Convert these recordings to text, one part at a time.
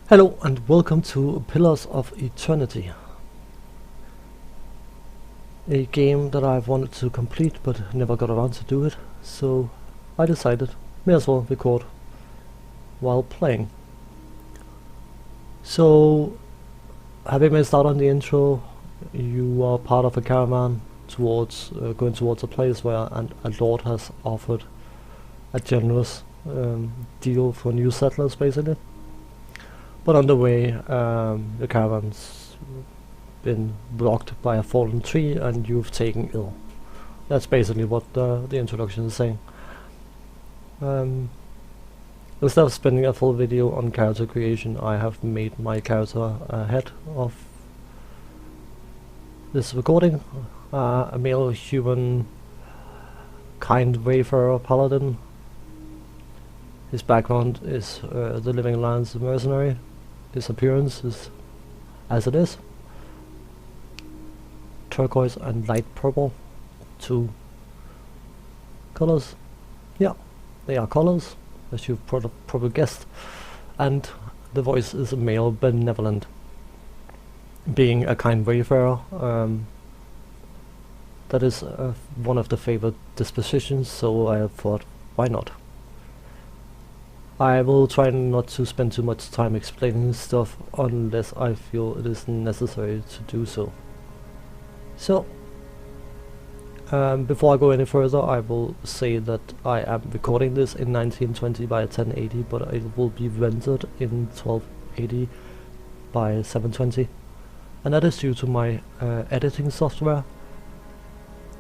Hello and welcome to Pillars of Eternity, a game that I've wanted to complete but never got around to do it, so I decided may as well record while playing. So, having missed out on the intro, you are part of a caravan towards going towards a place where a lord has offered a generous deal for new settlers, basically. But on the way, the caravan's been blocked by a fallen tree and you've taken ill. That's basically what the introduction is saying. Instead of spending a full video on character creation, I have made my character ahead of this recording. A male human kind wayfarer paladin. His background is the Living Lands mercenary. His appearance is as it is. Turquoise and light purple. Two colors. Yeah, they are colors, as you've probably guessed. And the voice is a male benevolent. Being a kind wayfarer, that is one of the favored dispositions, so I thought, why not? I will try not to spend too much time explaining stuff unless I feel it is necessary to do so. So, before I go any further, I will say that I am recording this in 1920 by 1080, but it will be rendered in 1280 by 720. And that is due to my editing software.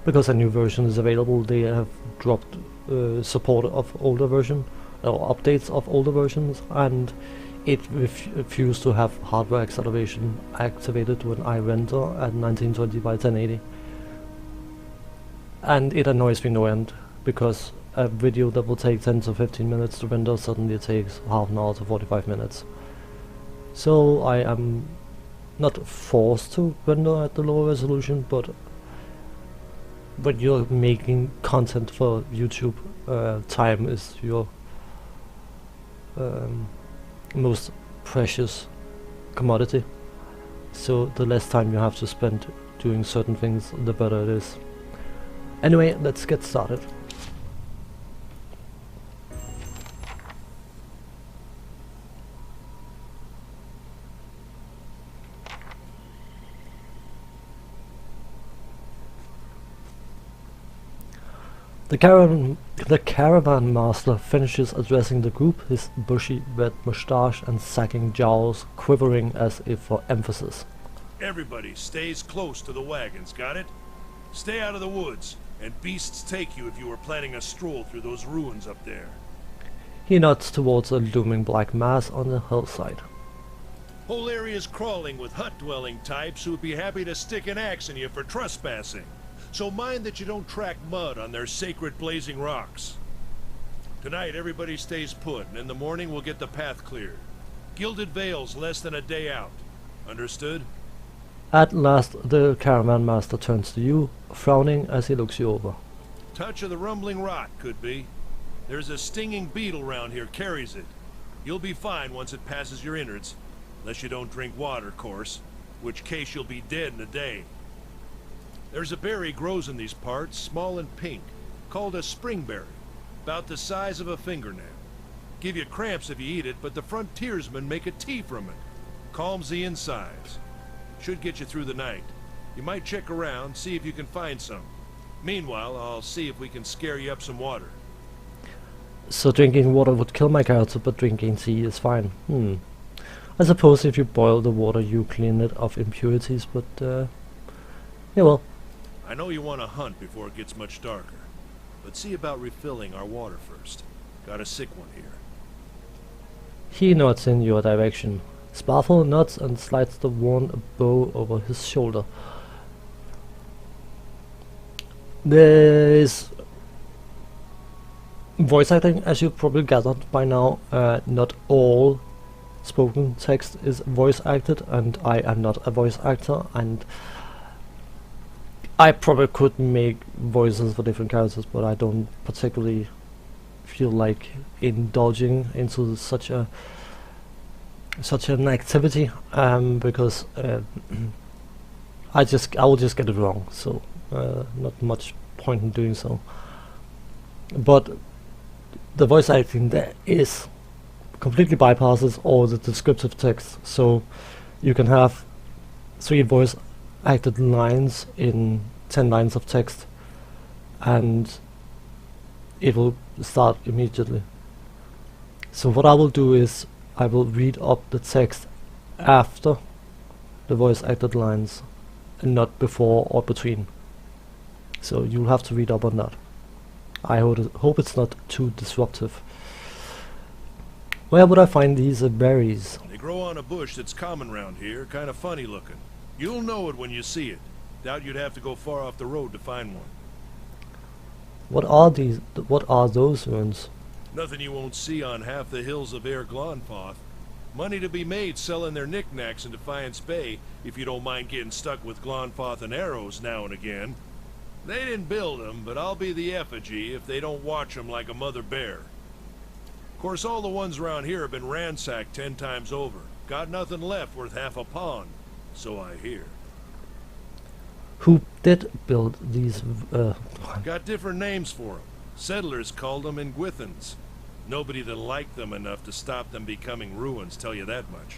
Because a new version is available, they have dropped support of older version, or updates of older versions, and it refused to have hardware acceleration activated when I render at 1920 by 1080. And it annoys me no end, because a video that will take 10 to 15 minutes to render suddenly takes half an hour to 45 minutes. So I am not forced to render at the lower resolution, but when you're making content for YouTube, time is your most precious commodity. So the less time you have to spend doing certain things, the better it is. Anyway, let's get started. The caravan master finishes addressing the group, his bushy red moustache and sagging jowls quivering as if for emphasis. Everybody stays close to the wagons, got it? Stay out of the woods, and beasts take you if you were planning a stroll through those ruins up there. He nods towards a looming black mass on the hillside. Whole area's crawling with hut-dwelling types who would be happy to stick an axe in you for trespassing. So mind that you don't track mud on their sacred blazing rocks. Tonight everybody stays put, and in the morning we'll get the path cleared. Gilded Vale's less than a day out. Understood? At last the caravan master turns to you, frowning as he looks you over. Touch of the rumbling rot, could be. There's a stinging beetle round here, carries it. You'll be fine once it passes your innards. Unless you don't drink water, course. Which case you'll be dead in a day. There's a berry grows in these parts, small and pink, called a springberry, about the size of a fingernail. Give you cramps if you eat it, but the frontiersmen make a tea from it. Calms the insides. Should get you through the night. You might check around, see if you can find some. Meanwhile, I'll see if we can scare you up some water. So drinking water would kill my character, but drinking tea is fine. I suppose if you boil the water you clean it of impurities, but yeah, well. I know you want to hunt before it gets much darker, but see about refilling our water first. Got a sick one here. He nods in your direction. Sparfle nods and slides the worn bow over his shoulder. There is voice acting, as you've probably gathered by now. Not all spoken text is voice acted, and I am not a voice actor, and I probably could make voices for different characters, but I don't particularly feel like indulging into such a such an activity, because I will just get it wrong, so not much point in doing so. But the voice acting there is completely bypasses all the descriptive text, so you can have 3 voice acted lines in 10 lines of text, and it will start immediately. So what I will do is I will read up the text after the voice acted lines and not before or between. So you'll have to read up on that. I hope it's not too disruptive. Where would I find these berries? They grow on a bush that's common round here, kind of funny looking. You'll know it when you see it. Doubt you'd have to go far off the road to find one. What are these? What are those ruins? Nothing you won't see on half the hills of Air Glonfoth. Money to be made selling their knickknacks in Defiance Bay, if you don't mind getting stuck with Glonfoth and arrows now and again. They didn't build them, but I'll be the effigy if they don't watch them like a mother bear. Of course, all the ones around here have been ransacked 10 times over. Got nothing left worth half a pond, so I hear. Who did build these? Got different names for them. Settlers called them Ingwithans. Nobody that liked them enough to stop them becoming ruins, tell you that much.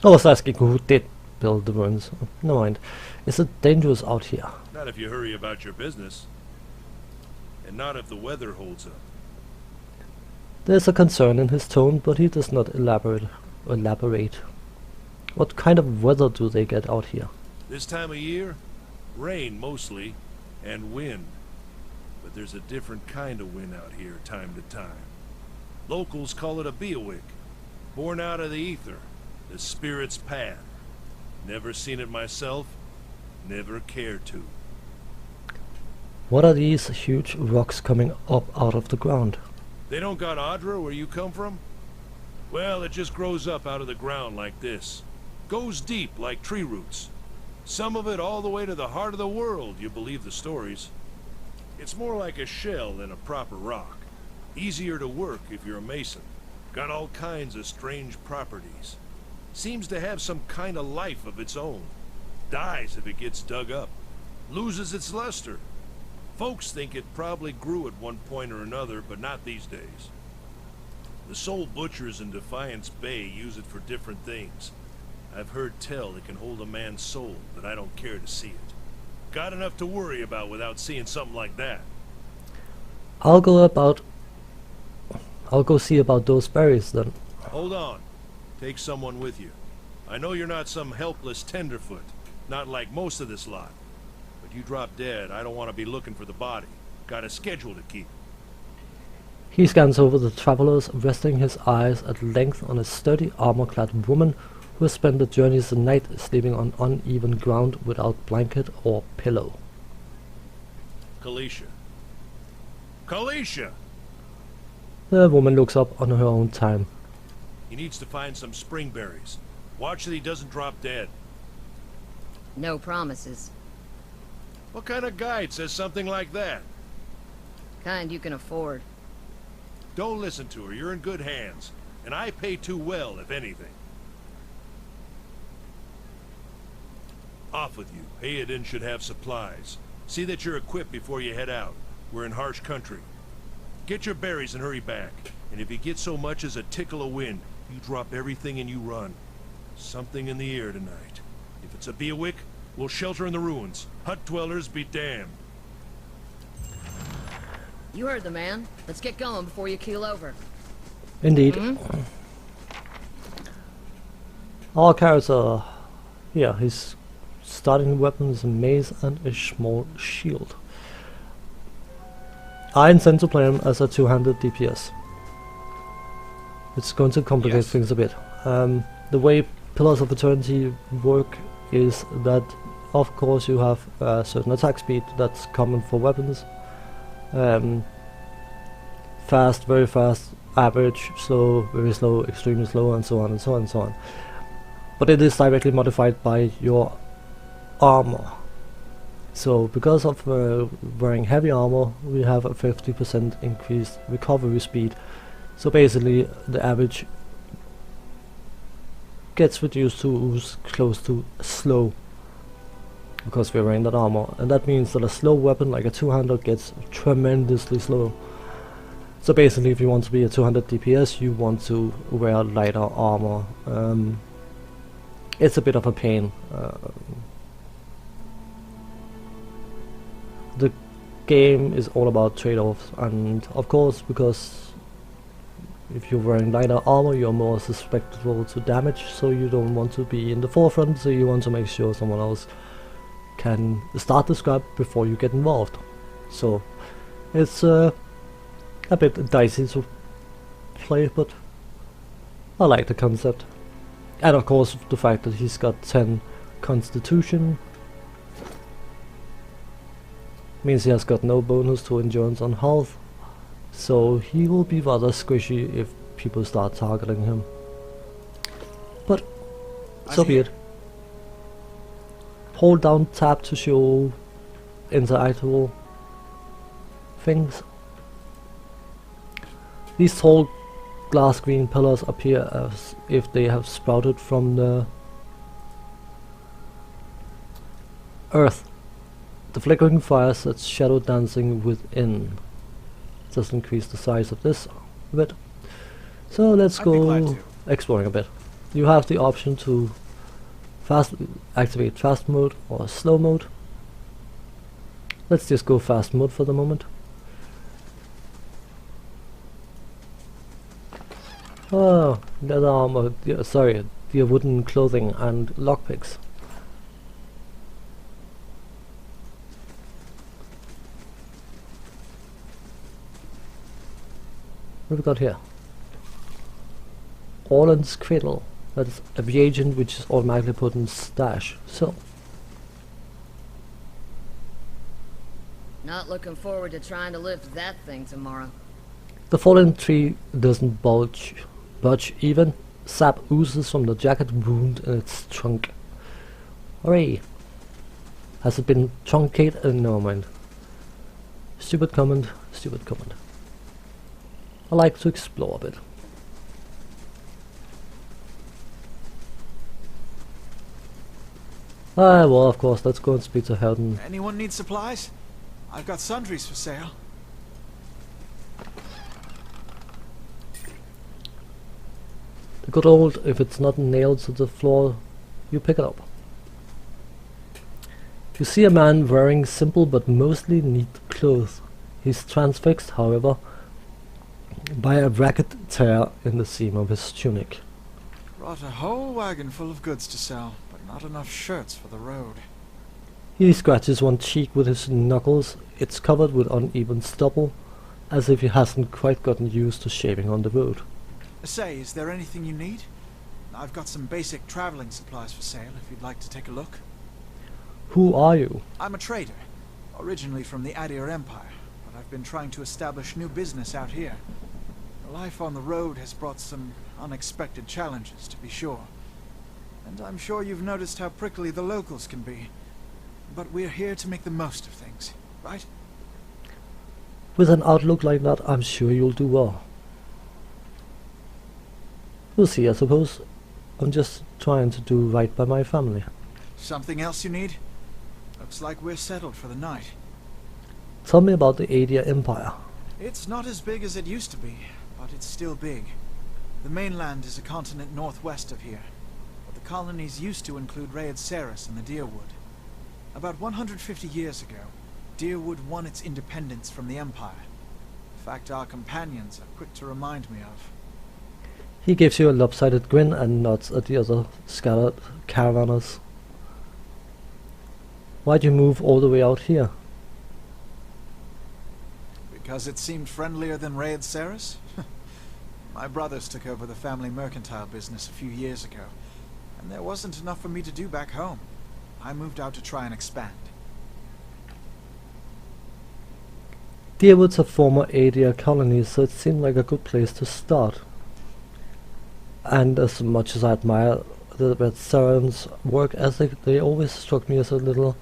I was asking who did build the ruins. No mind. Is it dangerous out here? Not if you hurry about your business. And not if the weather holds up. There's a concern in his tone, but he does not elaborate. What kind of weather do they get out here? This time of year? Rain mostly, and wind. But there's a different kind of wind out here time to time. Locals call it a Beowick, born out of the ether, the spirit's path. Never seen it myself, never cared to. What are these huge rocks coming up out of the ground? They don't got Adra where you come from? Well, it just grows up out of the ground like this. Goes deep like tree roots. Some of it all the way to the heart of the world, you believe the stories. It's more like a shell than a proper rock. Easier to work if you're a mason. Got all kinds of strange properties. Seems to have some kind of life of its own. Dies if it gets dug up. Loses its luster. Folks think it probably grew at one point or another, but not these days. The soul butchers in Defiance Bay use it for different things. I've heard tell it can hold a man's soul, but I don't care to see it. Got enough to worry about without seeing something like that. I'll go see about those berries then. Hold on. Take someone with you. I know you're not some helpless tenderfoot, not like most of this lot. But you drop dead, I don't want to be looking for the body. Got a schedule to keep. He scans over the travelers, resting his eyes at length on a sturdy armor-clad woman who has spent the journey's night sleeping on uneven ground without blanket or pillow. Kalisha. Kalisha! The woman looks up on her own time. He needs to find some springberries. Watch that he doesn't drop dead. No promises. What kind of guide says something like that? Kind you can afford. Don't listen to her, you're in good hands. And I pay too well, if anything. Off with you. Hayden should have supplies. See that you're equipped before you head out. We're in harsh country. Get your berries and hurry back. And if you get so much as a tickle of wind, you drop everything and you run. Something in the air tonight. If it's a Beowick, we'll shelter in the ruins. Hut dwellers be damned. You heard the man. Let's get going before you keel over. Indeed. Our character, yeah, his starting weapon is a mace and a small shield. I intend to play him as a two-handed DPS. It's going to complicate things a bit. The way Pillars of Eternity work is that, of course, you have a certain attack speed that's common for weapons. Fast, very fast, average, slow, very slow, extremely slow, and so on and so on and so on. But it is directly modified by your armor. So because of wearing heavy armor, we have a 50% increased recovery speed. So basically the average gets reduced to close to slow because we're wearing that armor, and that means that a slow weapon like a two-hander gets tremendously slow. So basically, if you want to be a 200 DPS, you want to wear lighter armor. It's a bit of a pain. The game is all about trade-offs, and of course, because if you're wearing lighter armor, you're more susceptible to damage, so you don't want to be in the forefront, so you want to make sure someone else can start the scrap before you get involved. So it's a bit dicey to play, but I like the concept. And of course the fact that he's got 10 constitution means he has got no bonus to endurance on health, so he will be rather squishy if people start targeting him. But so be it. Hold down tab to show interactable things. These tall glass green pillars appear as if they have sprouted from the earth. The flickering fire sets shadow dancing within. Just increase the size of this a bit. So let's go exploring a bit. You have the option to activate fast mode or slow mode. Let's just go fast mode for the moment. Oh, leather armor, sorry, the wooden clothing and lockpicks. What have we got here? Orland's Cradle. That's a reagent which is automatically put in stash. So. Not looking forward to trying to lift that thing tomorrow. The fallen tree doesn't budge even. Sap oozes from the jagged wound in its trunk. Hooray! Has it been truncated? No mind. Stupid comment, stupid comment. I like to explore a bit. Ah, well, of course, let's go and speak to Helden. Anyone need supplies? I've got sundries for sale. The good old, if it's not nailed to the floor, you pick it up. You see a man wearing simple but mostly neat clothes. He's transfixed, however, by a ragged tear in the seam of his tunic. Brought a whole wagon full of goods to sell, but not enough shirts for the road. He scratches one cheek with his knuckles. It's covered with uneven stubble, as if he hasn't quite gotten used to shaving on the road. Say, is there anything you need? I've got some basic traveling supplies for sale if you'd like to take a look. Who are you? I'm a trader, originally from the Adir Empire, but I've been trying to establish new business out here. Life on the road has brought some unexpected challenges, to be sure. And I'm sure you've noticed how prickly the locals can be. But we're here to make the most of things, right? With an outlook like that, I'm sure you'll do well. We'll see, I suppose. I'm just trying to do right by my family. Something else you need? Looks like we're settled for the night. Tell me about the Adir Empire. It's not as big as it used to be, but it's still big. The mainland is a continent northwest of here, but the colonies used to include Rayed Ceres and the Deerwood. About 150 years ago, Deerwood won its independence from the Empire. In fact, our companions are quick to remind me of. He gives you a lopsided grin and nods at the other scattered caravanners. Why'd you move all the way out here? Because it seemed friendlier than Rayed Ceres? My brothers took over the family mercantile business a few years ago, and there wasn't enough for me to do back home. I moved out to try and expand. Deerwood's a former Adir colony, so it seemed like a good place to start. And as much as I admire the Red Saren's work ethic, they always struck me as a little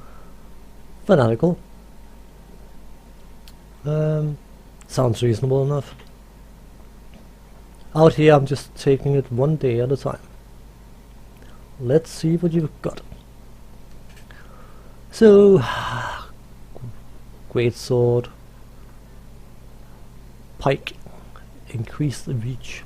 fanatical. Sounds reasonable enough. Out here I'm just taking it one day at a time. let's see what you've got. So, great sword, pike, increase the reach.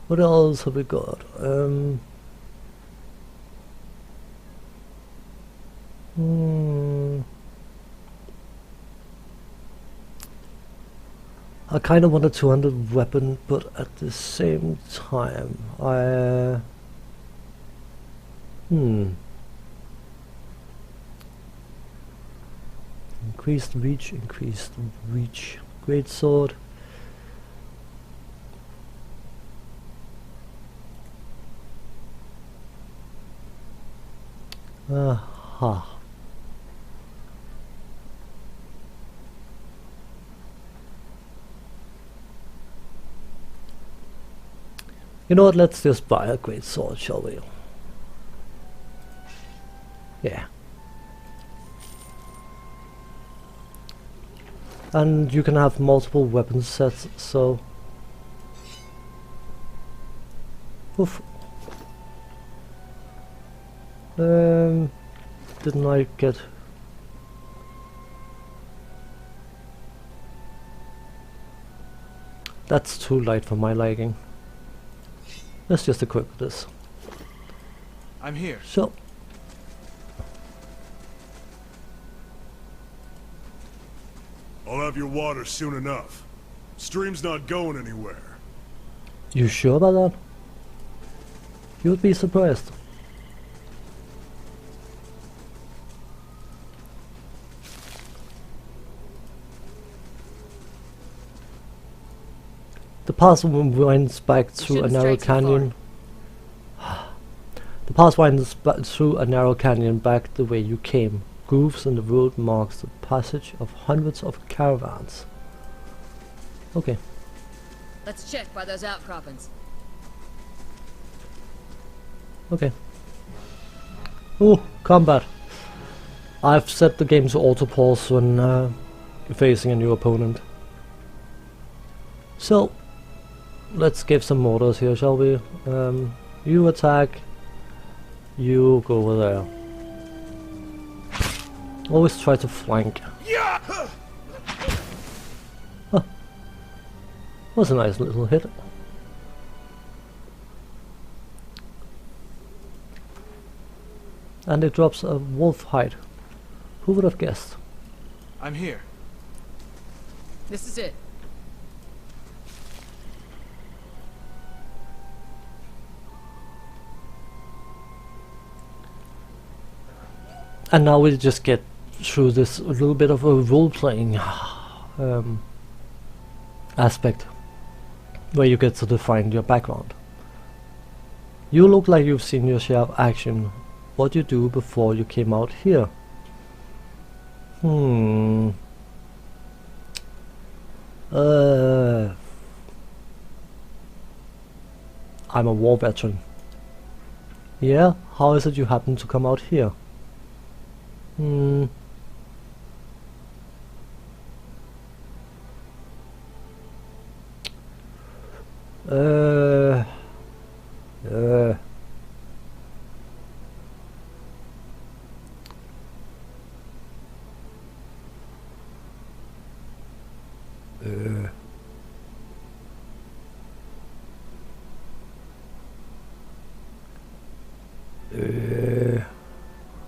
What else have we got? I kind of want a 200 weapon, but at the same time, increased reach, great sword. Aha. You know what, let's just buy a great sword, shall we? Yeah. And you can have multiple weapon sets, so... Oof. Didn't I get... That's too light for my liking. Let's just equip this. I'm here. So. I'll have your water soon enough. Stream's not going anywhere. You sure about that? You'd be surprised. The path winds back through a narrow canyon. The path winds through a narrow canyon back the way you came. Grooves in the road marks the passage of hundreds of caravans. Okay. Let's check by those outcroppings. Okay. Oh, combat. I've set the game to auto pause when you're facing a new opponent. So, let's give some orders here, shall we? You attack. You go over there. Always try to flank. Yeah! Huh. Was a nice little hit. And it drops a wolf hide. Who would have guessed? I'm here. This is it. And now we just get through this a little bit of a role-playing aspect, where you get to define your background. You look like you've seen your share of action. What you do before you came out here? I'm a war veteran. Yeah? How is it you happen to come out here?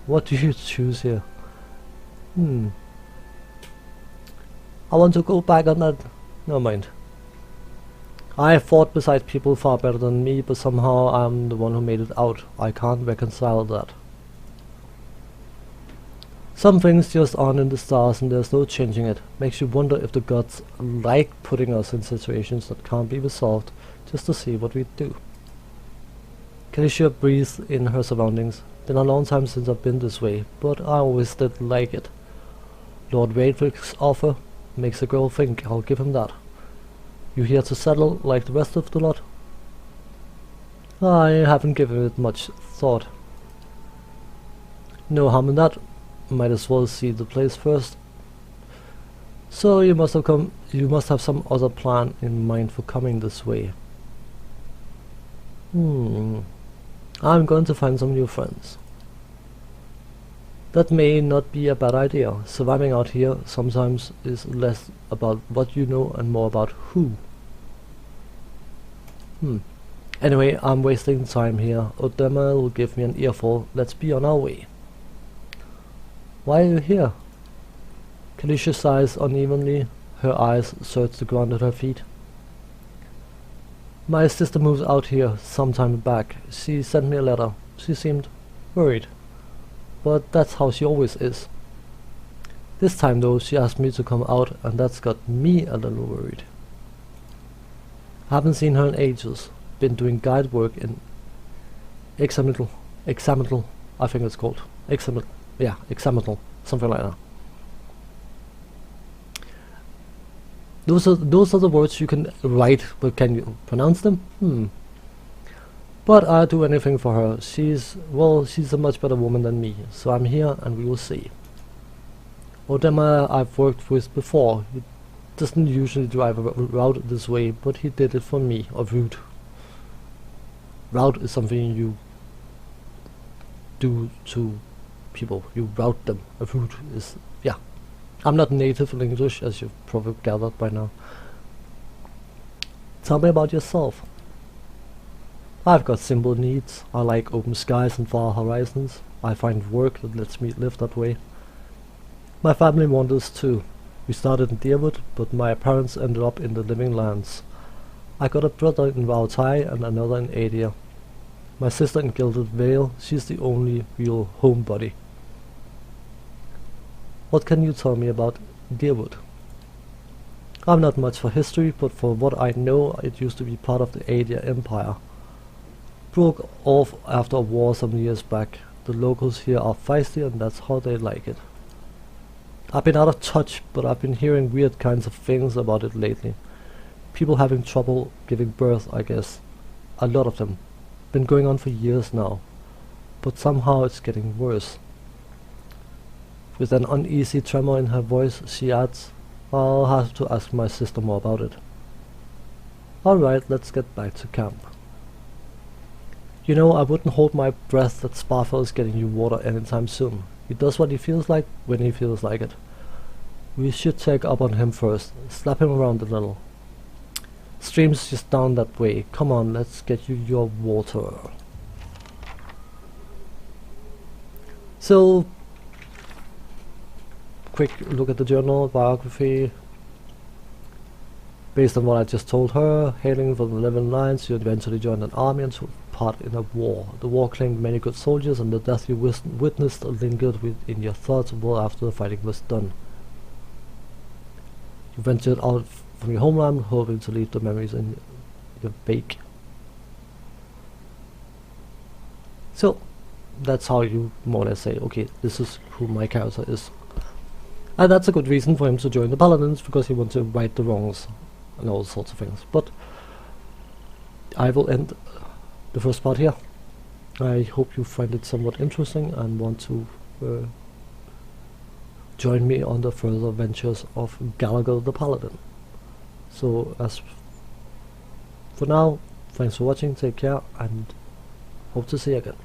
What do you choose here? I want to go back on that. Never mind. I fought beside people far better than me, but somehow I'm the one who made it out. I can't reconcile that. Some things just aren't in the stars and there's no changing it. Makes you wonder if the gods like putting us in situations that can't be resolved just to see what we do. Kalisha breathes in her surroundings. Been a long time since I've been this way, but I always did like it. Lord Raedric's offer makes a girl think. I'll give him that. You here to settle like the rest of the lot? I haven't given it much thought. No harm in that. Might as well see the place first. So you must have some other plan in mind for coming this way. I'm going to find some new friends. That may not be a bad idea. Surviving out here sometimes is less about what you know and more about who. Anyway, I'm wasting time here. Odema will give me an earful. Let's be on our way. Why are you here? Kalisha sighs unevenly. Her eyes search the ground at her feet. My sister moved out here some time back. She sent me a letter. She seemed worried. But that's how she always is. This time though, she asked me to come out, and that's got me a little worried. I haven't seen her in ages. Been doing guide work in Examital, I think it's called. Examital, something like that. Those are the words you can write, but can you pronounce them? But I'll do anything for her. She's a much better woman than me, so I'm here and we will see. Odema I've worked with before. He doesn't usually drive a route this way, but he did it for me. A route. Route is something you do to people. You route them. A route is, yeah. I'm not native in English, as you've probably gathered by now. Tell me about yourself. I've got simple needs. I like open skies and far horizons. I find work that lets me live that way. My family wanders too. We started in Deerwood, but my parents ended up in the Living Lands. I got a brother in Rautai and another in Adia. My sister in Gilded Vale. She's the only real homebody. What can you tell me about Deerwood? I'm not much for history, but for what I know, it used to be part of the Adia Empire. Broke off after a war some years back. The locals here are feisty, and that's how they like it. I've been out of touch, but I've been hearing weird kinds of things about it lately. People having trouble giving birth, I guess. A lot of them. Been going on for years now. But somehow it's getting worse. With an uneasy tremor in her voice, she adds, I'll have to ask my sister more about it. Alright, let's get back to camp. You know, I wouldn't hold my breath that Sparfell is getting you water anytime soon. He does what he feels like, when he feels like it. We should check up on him first, slap him around a little. Stream's just down that way. Come on, let's get you your water. So, quick look at the journal, biography. Based on what I just told her, hailing from the Living Lands, you eventually joined an army and took part in a war. The war claimed many good soldiers, and the death you witnessed lingered in your thoughts well after the fighting was done. You ventured out from your homeland, hoping to leave the memories in your wake. So, that's how you more or less say, okay, this is who my character is. And that's a good reason for him to join the Paladins, because he wants to right the wrongs and all sorts of things. But I will end the first part here. I hope you find it somewhat interesting and want to join me on the further ventures of Gallagher the Paladin. So as for now, thanks for watching, take care, and hope to see you again.